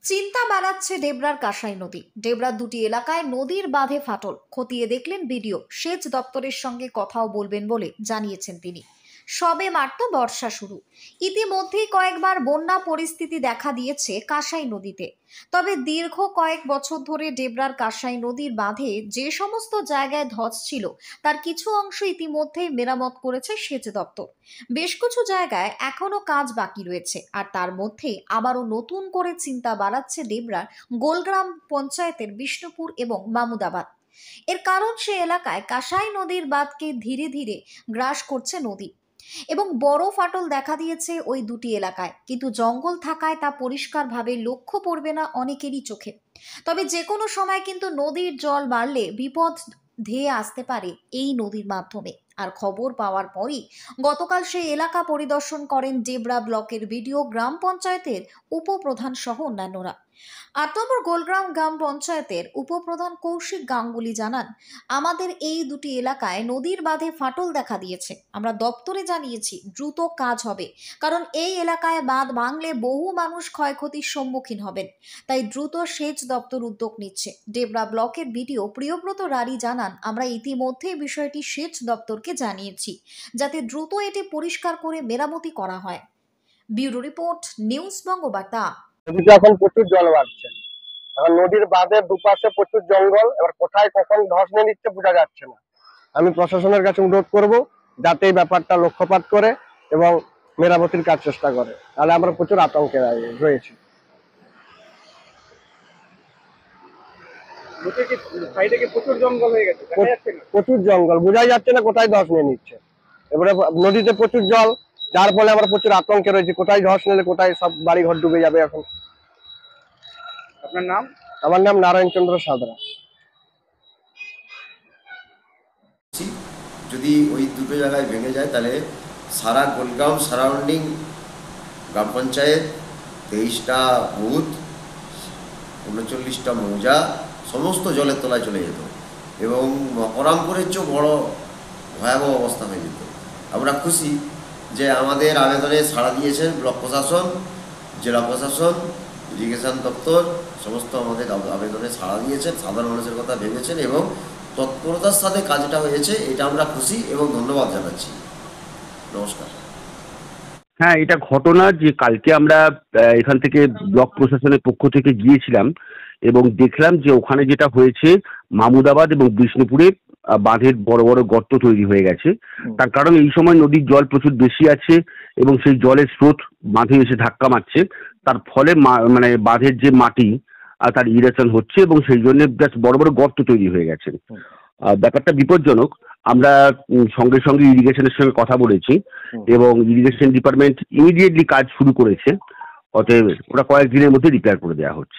চিন্তা বাড়াচ্ছে ডেবরার কাঁসাই নদী। ডেবরার দুটি এলাকায় নদীর বাঁধে ফাটল খতিয়ে দেখলেন বিডিও। সেচ দপ্তরের সঙ্গে কথাও বলবেন বলে জানিয়েছেন তিনি। সবে মাত্র বর্ষা শুরু, ইতিমধ্যেই কয়েকবার বন্যা পরিস্থিতি দেখা দিয়েছে কাঁসাই নদীতে। তবে দীর্ঘ কয়েক বছর ধরে ডেবরার কাঁসাই নদীর বাঁধে যে সমস্ত জায়গায় ধস ছিল তার কিছু অংশ ইতিমধ্যেই মেরামত করেছে সেচ দপ্তর। বেশ কিছু জায়গায় এখনো কাজ বাকি রয়েছে, আর তার মধ্যে আবারও নতুন করে চিন্তা বাড়াচ্ছে ডেবরার গোলগ্রাম পঞ্চায়েতের বিষ্ণুপুর এবং মামুদাবাদ। এর কারণ সে এলাকায় কাঁসাই নদীর বাঁধকে ধীরে ধীরে গ্রাস করছে নদী এবং বড় ফাটল দেখা দিয়েছে ওই দুটি এলাকায়, কিন্তু জঙ্গল থাকায় তা পরিষ্কারভাবে লক্ষ্য পড়বে না অনেকেরই চোখে। তবে যে কোনো সময় কিন্তু নদীর জল বাড়লে বিপদ ধেয়ে আসতে পারে এই নদীর মাধ্যমে। আর খবর পাওয়ার পরই গতকাল সেই এলাকা পরিদর্শন করেন ডেবরা ব্লকের বিডিও, গ্রাম পঞ্চায়েতের উপপ্রধান সহ অন্যান্যরা। ৮ নম্বর গোলগ্রাম গ্রাম পঞ্চায়েতের উপপ্রধান কৌশিক গাঙ্গুলি জানান, আমাদের এই দুটি এলাকায় নদীর বাঁধে ফাটল দেখা দিয়েছে। আমরা দপ্তরে জানিয়েছি দ্রুত কাজ হবে, কারণ এই এলাকায় বাঁধ ভাঙলে বহু মানুষ ক্ষয়ক্ষতির সম্মুখীন হবেন। তাই দ্রুত সেচ দপ্তর উদ্যোগ নিচ্ছে। ডেবরা ব্লকের বিডিও প্রিয়ব্রত রারি জানান, আমরা ইতিমধ্যেই বিষয়টি সেচ দপ্তরকে জানিয়েছি যাতে দ্রুত এটি পরিষ্কার করে মেরামতি করা হয়। Bureau report, news Bangabarta. এখন প্রচুর জল বাড়ছে। এখন নদীর বাঁধের দুপাশে প্রচুর জঙ্গল, এবার কোথায় কখন ধস নিয়ে নিচ্ছে বোঝা যাচ্ছে না। আমি প্রশাসনের কাছে অনুরোধ করব যাতে এই ব্যাপারটা লক্ষ্যপাত করে এবং মেরামতির কাজ চেষ্টা করে, তাহলে আমরা প্রচুর আতঙ্কে রয়েছি। প্রচুর জঙ্গল, বোঝাই যাচ্ছে না কোথায় ধস নিয়ে নিচ্ছে। এবারে নদীতে প্রচুর জল, যার ফলে আমরা প্রচুর আতঙ্কে রয়েছি, কোথায় ধস নিলে কোথায় সব বাড়ি ঘর ডুবে যাবে। এখন আপনার নাম? আমার নাম নারায়ণ চন্দ্র সাঁতরা। যদি ওই দুটো জায়গায় ভেঙে যায় তাহলে সারা গোলগাঁও সারাউন্ডিং গ্রাম পঞ্চায়েত, 23টা বুথ, 39টা মৌজা সমস্ত জলের তলায় চলে যেত এবং মকরামপুরের চেয়েও বড় ভয়াবহ অবস্থা হয়ে যেত। আমরা খুশি যে আমাদের আবেদনে সাড়া দিয়েছেন ব্লক প্রশাসন, জেলা প্রশাসন, ইরিগেশন দপ্তর, সমস্ত আমাদের আবেদনে সাড়া দিয়েছেন, সাধারণ মানুষের কথা ভেবেছেন এবং তৎপরতার সাথে কাজটা হয়েছে। এটা আমরা খুশি এবং ধন্যবাদ জানাচ্ছি। নমস্কার। হ্যাঁ, এটা ঘটনা যে কালকে আমরা এখান থেকে ব্লক প্রশাসনের পক্ষ থেকে গিয়েছিলাম এবং দেখলাম যে ওখানে যেটা হয়েছে মামুদাবাদ এবং বিষ্ণুপুরে বাঁধের বড় বড় গর্ত তৈরি হয়ে গেছে। তার কারণ এই সময় নদীর জল প্রচুর বেশি আছে এবং সেই জলের স্রোত বাঁধে এসে ধাক্কা মারছে, তার ফলে মানে বাঁধের যে মাটি তার ইরেশন হচ্ছে এবং সেই জন্য বেশ বড় বড় গর্ত তৈরি হয়ে গেছে। ব্যাপারটা বিপজ্জনক। আমরা সঙ্গে সঙ্গে ইরিগেশনের সঙ্গে কথা বলেছি এবং ইরিগেশন ডিপার্টমেন্ট ইমিডিয়েটলি কাজ শুরু করেছে। অতএব ওরা কয়েকদিনের মধ্যে রিপেয়ার করে দেওয়া হচ্ছে।